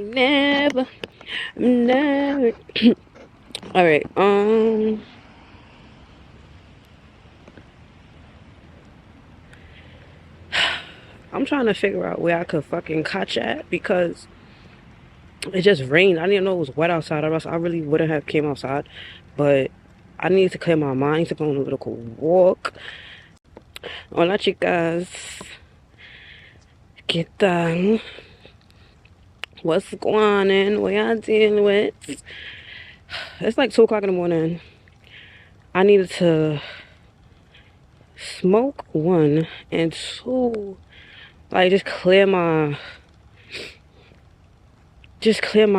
Never, never. All right. I'm trying to figure out where I could fucking catch at because it just rained. I didn't even know it was wet outside, or else I really wouldn't have came outside. But I need to clear my mind to go on a little walk. Hola, chicas. ¿Qué tal? What's going on? What y'all dealing with? It's like 2 o'clock in the morning. I needed to smoke 1 and 2, like just clear my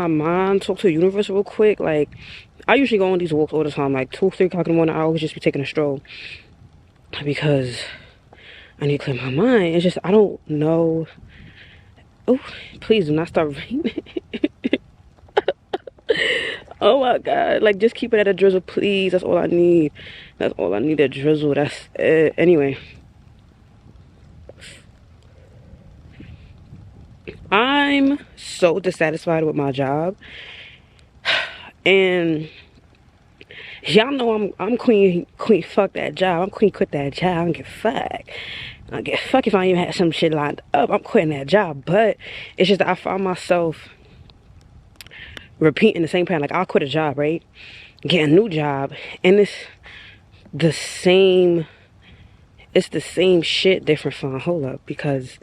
mind, talk to the universe real quick. Like I usually go on these walks all the time, like 2, 3 o'clock in the morning. I always just be taking a stroll because I need to clear my mind. It's just I don't know. Oh, please do not start raining. Oh my god, like just keep it at a drizzle, please. That's all I need. That's all I need, a drizzle. That's it. Anyway, I'm so dissatisfied with my job, and y'all know I'm queen fuck that job. I'm queen quit that job. I don't give a fuck. I don't give a fuck if I even had some shit lined up. I'm quitting that job. But it's just that I find myself repeating the same pattern. Like I'll quit a job, right? Get a new job, and it's the same shit, different fun. Hold up, because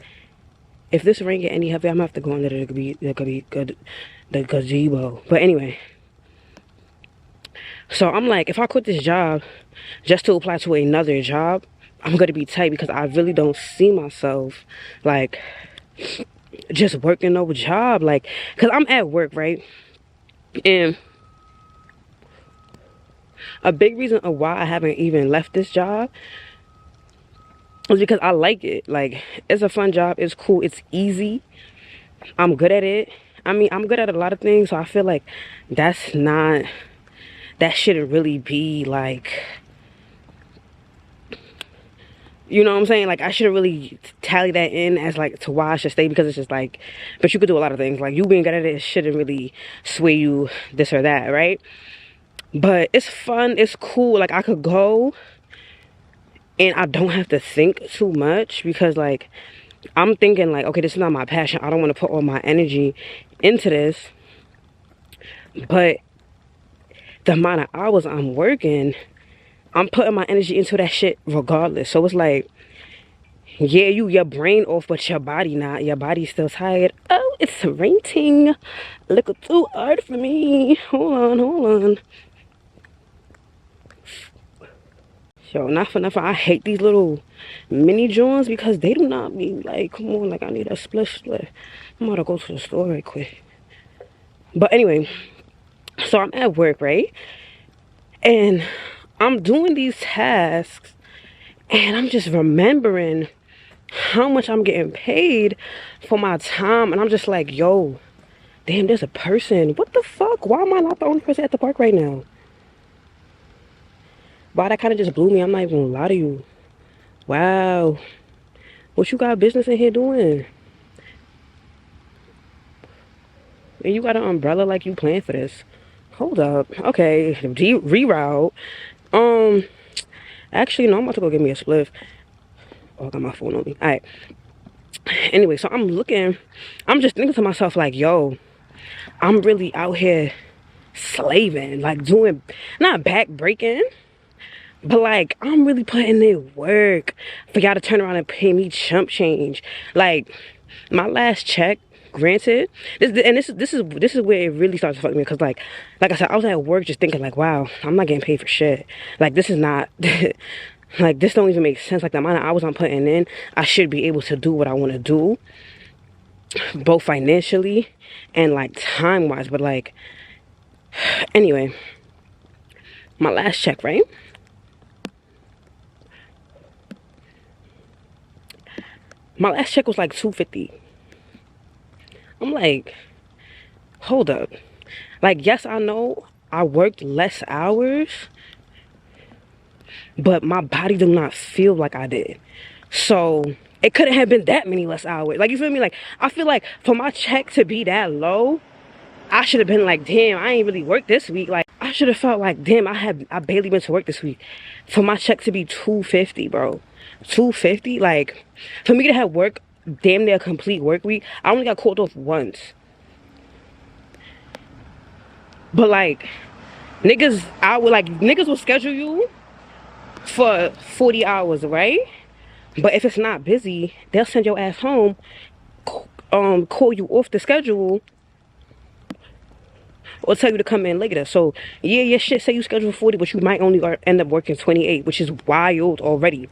if this rain get any heavier, I'm gonna have to go under the gazebo. But anyway, so I'm like, if I quit this job just to apply to another job, I'm gonna be tight because I really don't see myself like just working no job. Like, cause I'm at work, right? And a big reason of why I haven't even left this job is because I like it. Like, it's a fun job. It's cool. It's easy. I'm good at it. I mean, I'm good at a lot of things. So I feel like that shouldn't really be like, you know what I'm saying? Like, I shouldn't really tally that in as like to why I should stay, because it's just like, but you could do a lot of things. Like, you being good at it shouldn't really sway you this or that, right? But it's fun. It's cool. Like, I could go and I don't have to think too much because, like, I'm thinking, like, okay, this is not my passion. I don't want to put all my energy into this. But the amount of hours I'm working, I'm putting my energy into that shit regardless. So it's like, yeah, your brain off, but your body not. Your body's still tired. Oh, it's raining. Look too hard for me. Hold on. Yo, not for nothing, I hate these little mini joints because they do not be like, come on, like I need a split. I'm gonna go to the store right quick. But anyway, so I'm at work, right? And I'm doing these tasks and I'm just remembering how much I'm getting paid for my time. And I'm just like, yo, damn, there's a person. What the fuck? Why am I not the only person at the park right now? Wow, that kind of just blew me. I'm not even gonna lie to you. Wow. What you got business in here doing? And you got an umbrella like you planned for this. Hold up. Okay. Reroute. Actually, no, I'm about to go get me a spliff. Oh, I got my phone on me. Alright. Anyway, so I'm just thinking to myself, like, yo, I'm really out here slaving, like doing, not back breaking, but like I'm really putting in work for y'all to turn around and pay me chump change. Like, my last check, granted, this is where it really starts to fuck me, because like I said, I was at work just thinking like, wow, I'm not getting paid for shit. Like, this is not like, this don't even make sense. Like, the amount of hours I'm putting in, I should be able to do what I want to do, both financially and like time wise. But like, anyway, my last check, right? My last check was like $250. I'm like, hold up. Like, yes, I know I worked less hours, but my body did not feel like I did. So it couldn't have been that many less hours. Like, you feel me? Like, I feel like for my check to be that low, I should have been like, damn, I ain't really worked this week. Like, I should have felt like, damn, I barely went to work this week. For my check to be $250, bro. $250? Like, for me to have work, damn near a complete work week, I only got called off once. But like, niggas will schedule you for 40 hours, right? But if it's not busy, they'll send your ass home, call you off the schedule, or tell you to come in later. So yeah, your shit say you scheduled 40, but you might only end up working 28, which is wild already.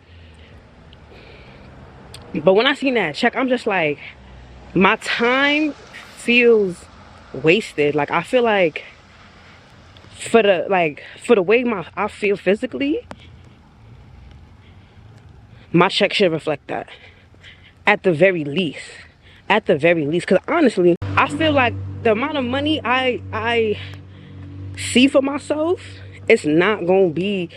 But when I seen that check, I'm just like, my time feels wasted. Like, I feel like for the way I feel physically, my check should reflect that. At the very least. Because honestly, I feel like the amount of money I see for myself, it's not gonna be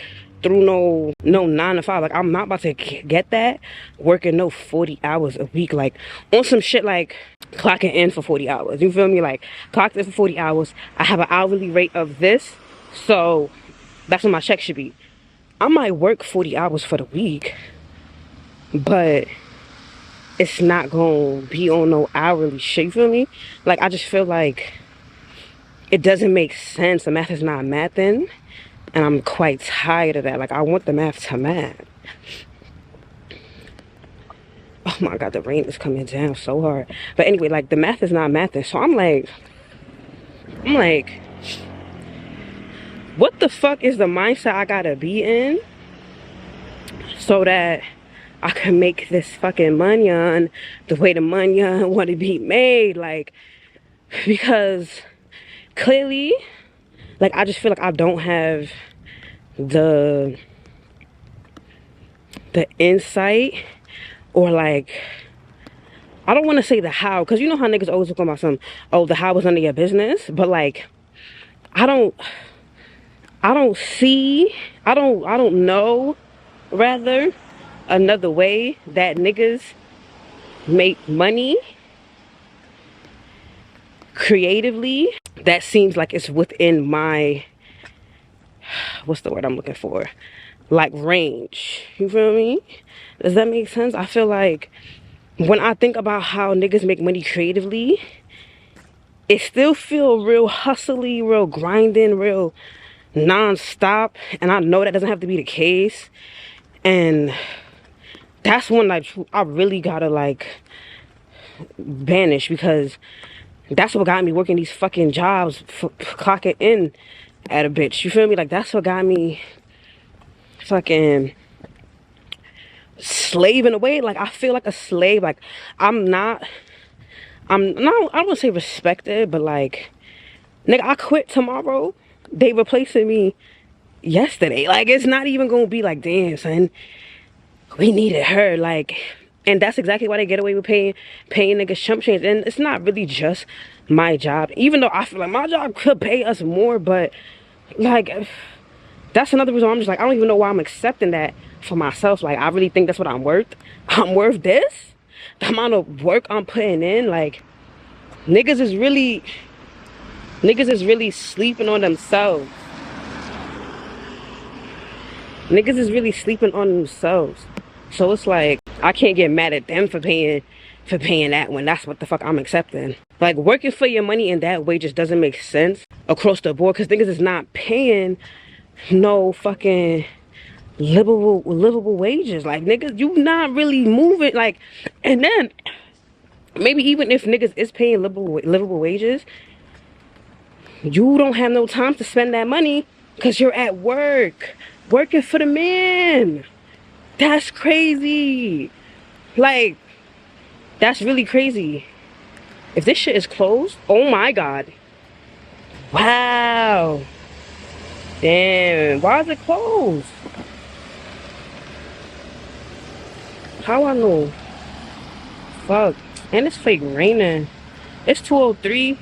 through no 9 to 5. Like, I'm not about to get that working no 40 hours a week, like on some shit like clocking in for 40 hours. You feel me? Like, clocked in for 40 hours, I have an hourly rate of this, so that's what my check should be. I might work 40 hours for the week, but it's not gonna be on no hourly shit. You feel me? Like, I just feel like it doesn't make sense. The math is not mathing, and I'm quite tired of that. Like, I want the math to math. Oh my god, the rain is coming down so hard. But anyway, like, the math is not mathing. So I'm like, what the fuck is the mindset I gotta be in so that I can make this fucking money on the way the money want to be made? Like, because clearly, like, I just feel like I don't have the insight, or like, I don't want to say the how, because you know how niggas always talk about some, oh, the how is none of your business. But like, I don't know, rather, another way that niggas make money creatively that seems like it's within my, what's the word I'm looking for, like, range. You feel me? Does that make sense? I feel like when I think about how niggas make money creatively, it still feel real hustly, real grinding, real non-stop. And I know that doesn't have to be the case. And that's when, like, I really gotta, like, banish, because that's what got me working these fucking jobs, clocking in at a bitch. You feel me? Like, that's what got me fucking slaving away. Like, I feel like a slave. Like, I don't want to say respected, but like, nigga, I quit tomorrow, they replacing me yesterday. Like, it's not even gonna be like, damn, son, we needed her. Like, and that's exactly why they get away with paying niggas chump change. And it's not really just my job, even though I feel like my job could pay us more. But like, that's another reason I'm just like, I don't even know why I'm accepting that for myself. Like, I really think that's what I'm worth. I'm worth this, the amount of work I'm putting in. Like, niggas is really sleeping on themselves. Niggas is really sleeping on themselves. So it's like, I can't get mad at them for paying that when that's what the fuck I'm accepting. Like, working for your money in that way just doesn't make sense across the board, because niggas is not paying no fucking livable wages. Like, niggas, you not really moving. Like, and then maybe even if niggas is paying livable wages, you don't have no time to spend that money because you're at work working for the man. That's crazy. Like, that's really crazy. If this shit is closed, oh my god. Wow. Damn, why is it closed? How I know? Fuck. And it's fake raining. It's 2:03.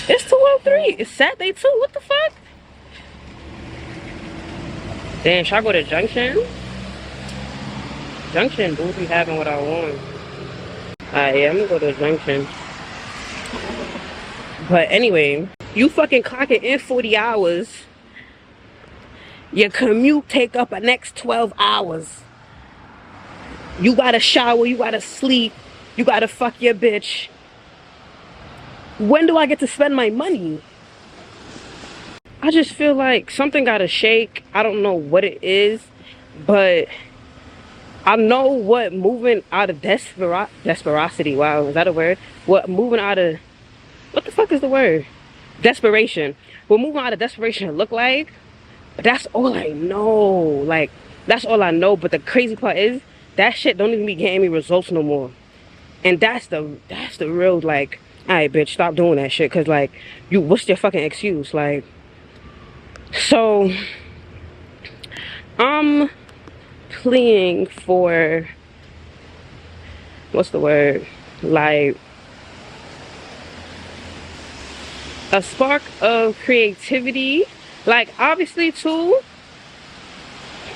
It's 2:03. It's Saturday too. What the fuck? Damn, should I go to Junction? Junction do be having what I want. Alright, yeah, I'm gonna go to Junction. But anyway, you fucking clocking in 40 hours. Your commute take up the next 12 hours. You gotta shower, you gotta sleep, you gotta fuck your bitch. When do I get to spend my money? I just feel like something gotta shake. I don't know what it is, but I know what moving out of desperosity, wow, is that a word? What moving out of, what the fuck is the word? Desperation. What moving out of desperation look like, but that's all I know. Like, that's all I know, but the crazy part is, that shit don't even be getting me results no more. And that's the real, like, alright bitch, stop doing that shit, cause like, what's your fucking excuse? Like, so I'm pleading for, what's the word, like a spark of creativity. Like, obviously too,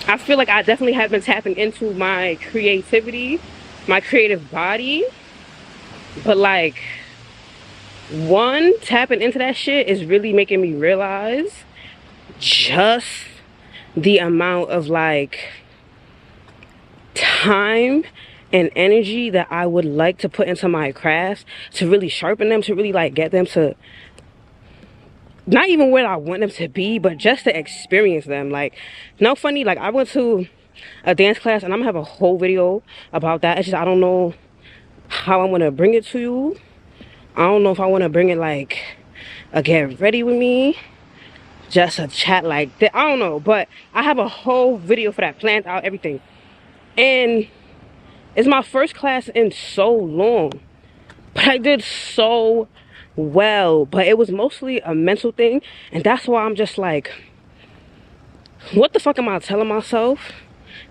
I feel like I definitely have been tapping into my creativity, my creative body, but like, one, tapping into that shit is really making me realize just the amount of like time and energy that I would like to put into my crafts, to really sharpen them, to really like get them to not even where I want them to be, but just to experience them. Like, no funny, like I went to a dance class and I'm gonna have a whole video about that. It's just I don't know how I want to bring it to you. I don't know if I want to bring it like a get ready with me, just a chat like that. I don't know, but I have a whole video for that, planned out, everything. And it's my first class in so long, but I did so well. But it was mostly a mental thing, and that's why I'm just like, what the fuck am I telling myself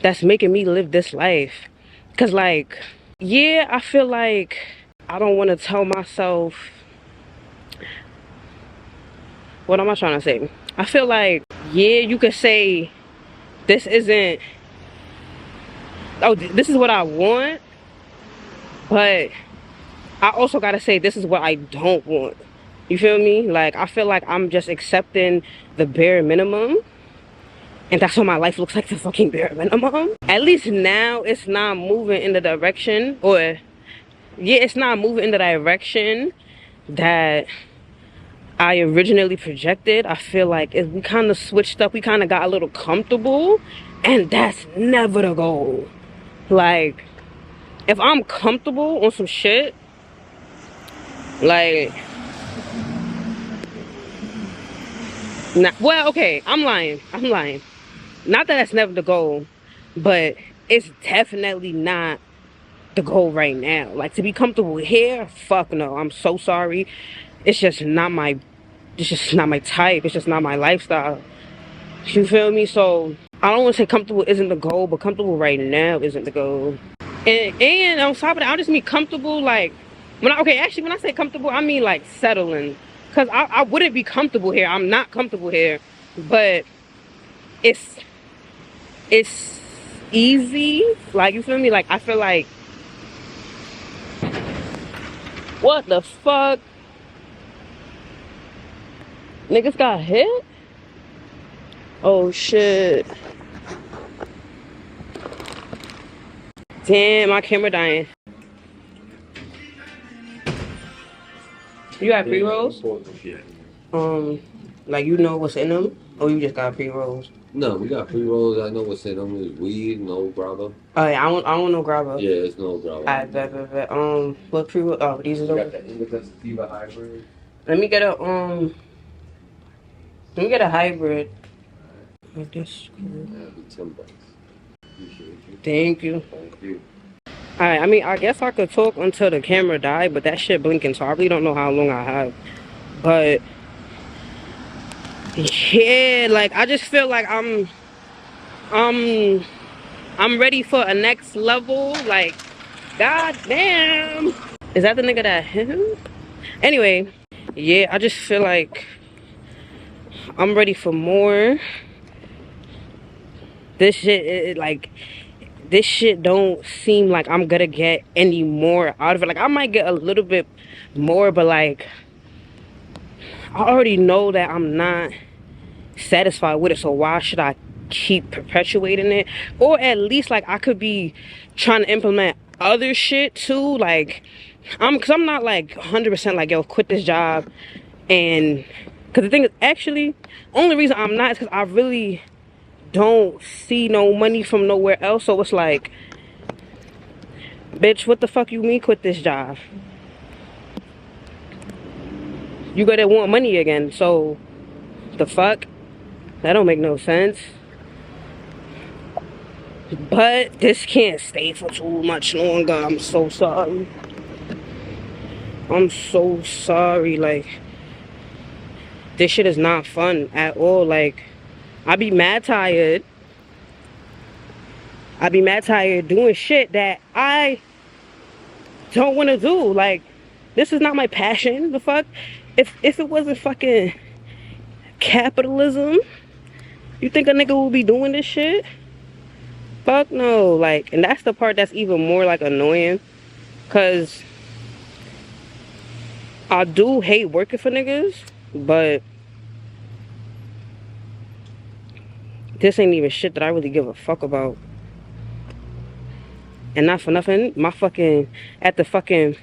that's making me live this life? Because like, yeah, I feel like I don't want to tell myself, what am I trying to say? I feel like, yeah, you could say this isn't, oh, this is what I want, but I also gotta say this is what I don't want. You feel me? Like, I feel like I'm just accepting the bare minimum, and that's what my life looks like, the fucking bare minimum. At least now it's not moving in the direction, or yeah, it's not moving in the direction that I originally projected. I feel like we kind of switched up, we kind of got a little comfortable, and that's never the goal. Like, if I'm comfortable on some shit, like, nah, well, okay, I'm lying. Not that that's never the goal, but it's definitely not the goal right now. Like, to be comfortable here, fuck no, I'm so sorry. It's just not my type. It's just not my lifestyle. You feel me? So I don't want to say comfortable isn't the goal, but comfortable right now isn't the goal. And on top of that, I just mean comfortable, like, when I say comfortable, I mean like settling. Because I wouldn't be comfortable here. I'm not comfortable here. But it's easy. Like, you feel me? Like, I feel like, what the fuck? Niggas got hit? Oh shit. Damn, my camera dying. You got pre-rolls? Like, you know what's in them? Or you just got pre-rolls? No, we got pre-rolls. I know what's in them. Is weed, no grabber. Alright, I want no grabber. Yeah, it's no grabber. Alright, bet. What pre-roll? Oh, these are the... got the indica sativa hybrid. Let me get a hybrid. Like this. That'll be $10. Appreciate you. Thank you. Thank you. Alright, I mean, I guess I could talk until the camera died, but that shit blinking, so I really don't know how long I have. But yeah, like, I just feel like I'm ready for a next level. Like, god damn. Is that the nigga that hit him? Anyway, yeah, I just feel like I'm ready for more. This shit, this shit don't seem like I'm gonna get any more out of it. Like, I might get a little bit more, but like, I already know that I'm not satisfied with it, so why should I keep perpetuating it? Or at least like I could be trying to implement other shit too, like because I'm not like 100% like, yo, quit this job. And because the thing is, actually only reason I'm not is because I really don't see no money from nowhere else. So it's like, bitch, what the fuck you mean quit this job? You gotta want money again, so the fuck? That don't make no sense. But this can't stay for too much longer. I'm so sorry. I'm so sorry. Like, this shit is not fun at all. Like, I be mad tired. I be mad tired doing shit that I don't want to do. Like, this is not my passion. The fuck? If it wasn't fucking capitalism, you think a nigga would be doing this shit? Fuck no. Like, and that's the part that's even more like annoying, cause I do hate working for niggas, but this ain't even shit that I really give a fuck about. And not for nothing, my fucking, at the fucking,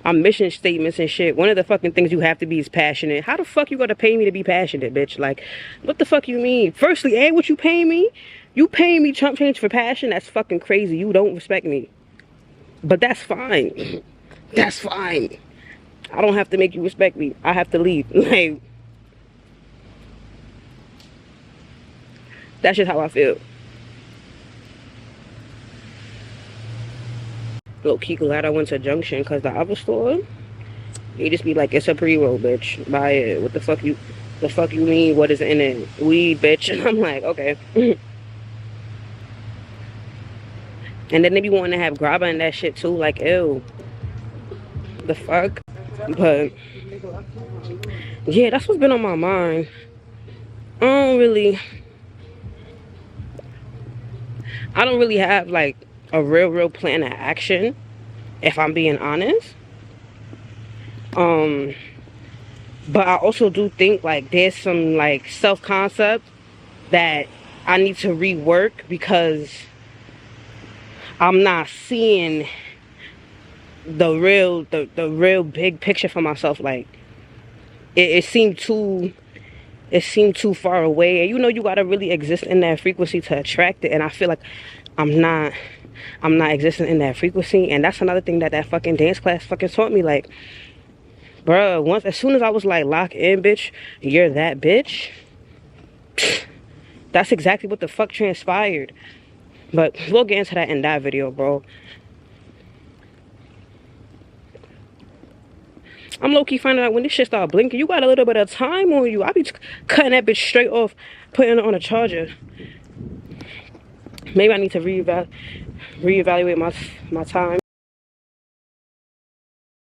our mission statements and shit, one of the fucking things you have to be is passionate. How the fuck you gonna pay me to be passionate, bitch? Like, what the fuck you mean? Firstly, ain't what you pay me? You paying me chump change for passion? That's fucking crazy. You don't respect me. But that's fine. That's fine. I don't have to make you respect me. I have to leave. Like, that's just how I feel. Low-key glad I went to Junction, because the other store, you just be like, it's a pre-roll, bitch. Buy it. What the fuck you mean? What is in it? Weed, bitch. And I'm like, okay. And then they be wanting to have grabba and that shit too. Like, ew. The fuck? But yeah, that's what's been on my mind. I don't really have like a real plan of action, if I'm being honest. But I also do think like there's some like self-concept that I need to rework, because I'm not seeing the real big picture for myself. Like, it seemed too far away, and you know you gotta really exist in that frequency to attract it, and I feel like I'm not existing in that frequency. And that's another thing that fucking dance class fucking taught me. Like, bruh, as soon as I was like, lock in, bitch, you're that bitch, that's exactly what the fuck transpired. But we'll get into that in that video, bro. I'm low-key finding out when this shit start blinking, you got a little bit of time on you. I be cutting that bitch straight off, putting it on a charger. Maybe I need to reevaluate my time.